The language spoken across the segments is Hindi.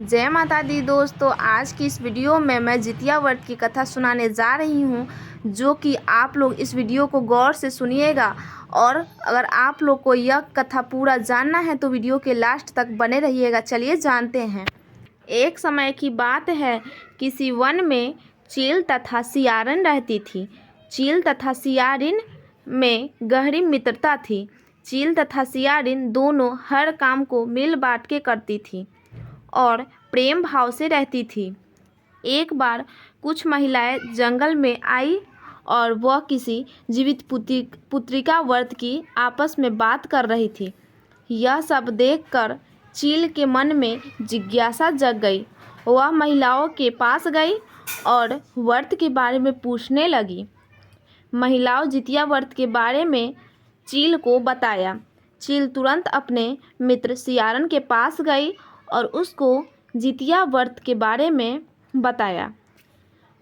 जय माता दी दोस्तों, आज की इस वीडियो में मैं जितिया व्रत की कथा सुनाने जा रही हूँ, जो कि आप लोग इस वीडियो को गौर से सुनिएगा। और अगर आप लोग को यह कथा पूरा जानना है तो वीडियो के लास्ट तक बने रहिएगा। चलिए जानते हैं। एक समय की बात है, किसी वन में चील तथा सियारिन रहती थी। चील तथा सियारिन में गहरी मित्रता थी। चील तथा सियारिन दोनों हर काम को मिल बांट के करती थी और प्रेम भाव से रहती थी। एक बार कुछ महिलाएं जंगल में आई और वह किसी जीवित पुत्रिका व्रत की आपस में बात कर रही थी। यह सब देखकर चील के मन में जिज्ञासा जग गई। वह महिलाओं के पास गई और व्रत के बारे में पूछने लगी। महिलाओं जितिया व्रत के बारे में चील को बताया। चील तुरंत अपने मित्र सियारिन के पास गई और उसको जितिया व्रत के बारे में बताया।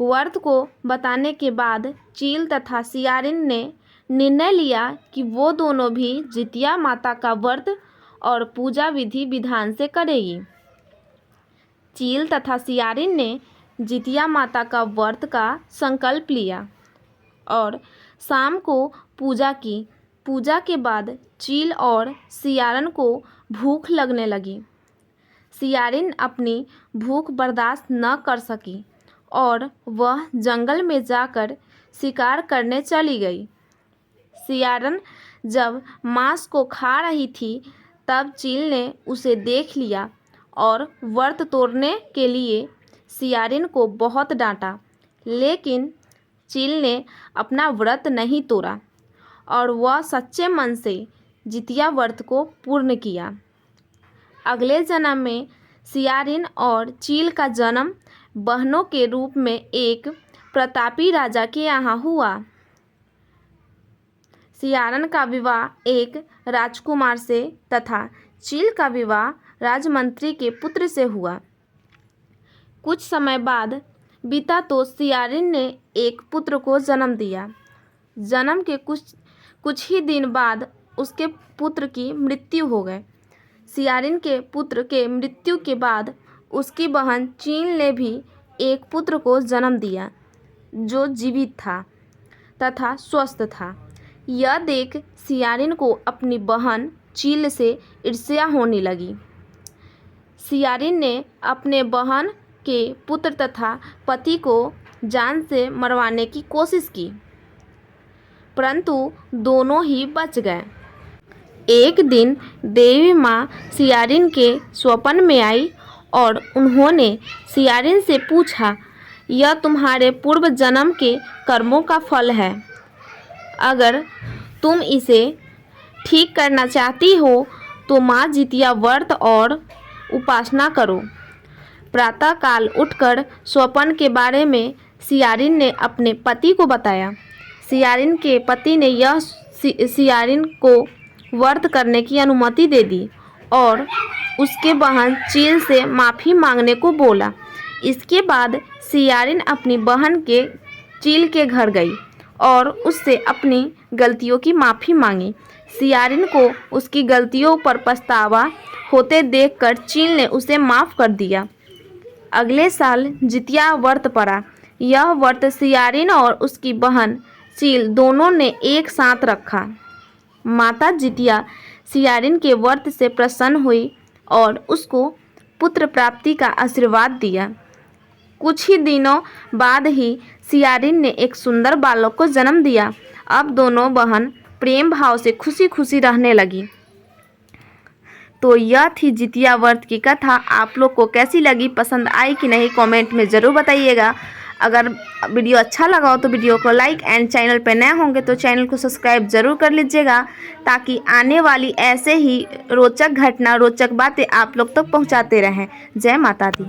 व्रत को बताने के बाद चील तथा सियारिन ने निर्णय लिया कि वो दोनों भी जितिया माता का व्रत और पूजा विधि विधान से करेगी। चील तथा सियारिन ने जितिया माता का व्रत का संकल्प लिया और शाम को पूजा की। पूजा के बाद चील और सियारिन को भूख लगने लगी। सियारिन अपनी भूख बर्दाश्त न कर सकी और वह जंगल में जाकर शिकार करने चली गई। सियारिन जब मांस को खा रही थी तब चील ने उसे देख लिया और व्रत तोड़ने के लिए सियारिन को बहुत डांटा, लेकिन चील ने अपना व्रत नहीं तोड़ा और वह सच्चे मन से जितिया व्रत को पूर्ण किया। अगले जन्म में सियारिन और चील का जन्म बहनों के रूप में एक प्रतापी राजा के यहाँ हुआ। सियारिन का विवाह एक राजकुमार से तथा चील का विवाह राजमंत्री के पुत्र से हुआ। कुछ समय बाद बीता तो सियारिन ने एक पुत्र को जन्म दिया। जन्म के कुछ ही दिन बाद उसके पुत्र की मृत्यु हो गई। सियारिन के पुत्र के मृत्यु के बाद उसकी बहन चील ने भी एक पुत्र को जन्म दिया जो जीवित था तथा स्वस्थ था। यह देख सियारिन को अपनी बहन चील से ईर्ष्या होने लगी। सियारिन ने अपने बहन के पुत्र तथा पति को जान से मरवाने की कोशिश की, परंतु दोनों ही बच गए। एक दिन देवी माँ सियारिन के स्वप्न में आई और उन्होंने सियारिन से पूछा, यह तुम्हारे पूर्व जन्म के कर्मों का फल है। अगर तुम इसे ठीक करना चाहती हो तो माँ जितिया व्रत और उपासना करो। प्रातःकाल उठकर स्वप्न के बारे में सियारिन ने अपने पति को बताया। सियारिन के पति ने यह सियारिन को व्रत करने की अनुमति दे दी और उसके बहन चील से माफ़ी मांगने को बोला। इसके बाद सियारिन अपनी बहन के चील के घर गई और उससे अपनी गलतियों की माफ़ी मांगी। सियारिन को उसकी गलतियों पर पछतावा होते देखकर चील ने उसे माफ़ कर दिया। अगले साल जितिया व्रत पड़ा। यह व्रत सियारिन और उसकी बहन चील दोनों ने एक साथ रखा। माता जितिया सियारिन के व्रत से प्रसन्न हुई और उसको पुत्र प्राप्ति का आशीर्वाद दिया। कुछ ही दिनों बाद ही सियारिन ने एक सुंदर बालक को जन्म दिया। अब दोनों बहन प्रेम भाव से खुशी खुशी रहने लगी। तो यह थी जितिया व्रत की कथा। आप लोग को कैसी लगी, पसंद आई कि नहीं, कमेंट में ज़रूर बताइएगा। अगर वीडियो अच्छा लगा हो तो वीडियो को लाइक एंड चैनल पर नए होंगे तो चैनल को सब्सक्राइब जरूर कर लीजिएगा, ताकि आने वाली ऐसे ही रोचक घटना, रोचक बातें आप लोग तक पहुंचाते रहें। जय माता दी।